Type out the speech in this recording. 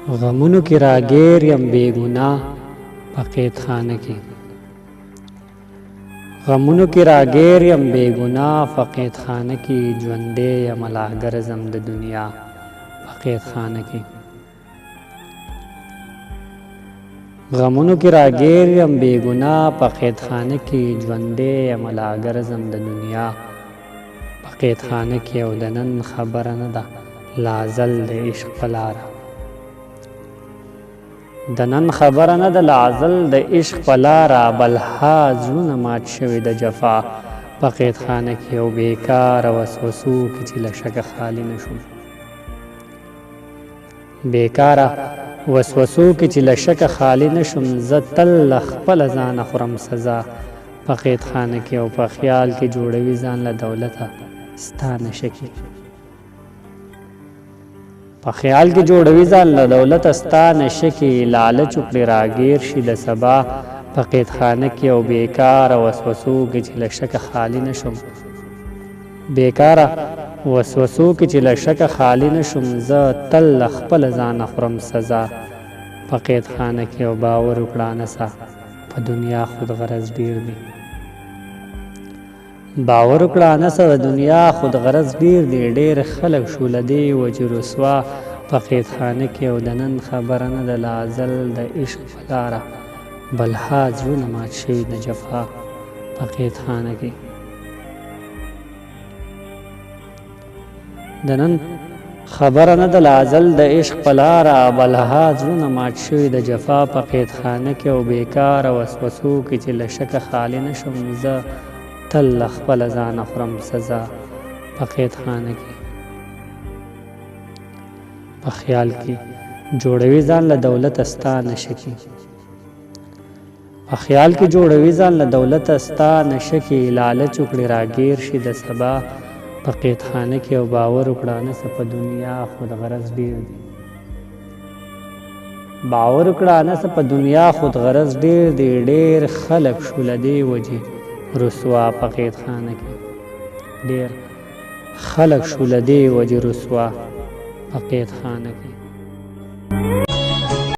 غمونو کی راگیر یم بے گناہ په قید خانه کې غمونو کی راگیر یم بے گناہ په قید خانه کې ژوندی یم لا ګرځم د دنیا په قید خانه کې غمونو کی راگیر یم بے گناہ په قید خانه کې ژوندی یم لا ګرځم د دنیا په قید خانه کې او د نن خبره نه ده لا ازل د عشق په لاره د نن خبره نه ده لا ازل د عشق په لاره بلها زړونه مات شوي د جفا په قید خانه کې او بیکاره وسوسو کې چې له شکه خالي نه شوم بیکاره وسوسو کې چې له شکه خالي نه شوم زه تل له خپله ځانه خورم سزا په قید خانه کې او په خیال کې جوړوي ځان له دولته ستا نشه کې په خیال کې جوړوي ځان له دولته ستا نشه کې لالچ وکړي راګیر شي د سبا په قید خانه کې او بیکاره وسوسو کې چې له شکه خالي نه شوم بیکاره وسوسو کې چې له شکه خالي نه شوم زه تل له خپله ځانه خورم سزا په قید خانه کې او باور وکړه نسه په دنیا خود غرض ډیر دی باور وکړه نسه د دنیا خود غرض ډیر دی ډیر خلک شو له دې وجې رسوا په قید خانه کې او د نن خبره نه ده لا ازل د عشق په لاره بلها زړونه مات شوي د جفا په قید خانه کې د نن خبره نه ده لا ازل د عشق په لاره بلها زړونه مات شوي د جفا په قید خانه کې او بیکاره وسوسو کې چې له شکه خالي نه شم زه تل له خپله ځانه خورم سزا په قید خانه کې په خیال کې جوړوي ځان له دولته ستا نشه کې په خیال کې جوړوي ځان له دولته ستا نشه کې لالچ وکړي راګیر شي د سبا په قید خانه کې او باور وکړه نسه په دنیا خود غرض ډیر دی باور وکړه نسه په دنیا خود غرض ډیر دی ډیر خلک شو له دې وجې رسوا په قید خانه کې ډیر خلک شو له دې وجې رسوا په قید خانه کې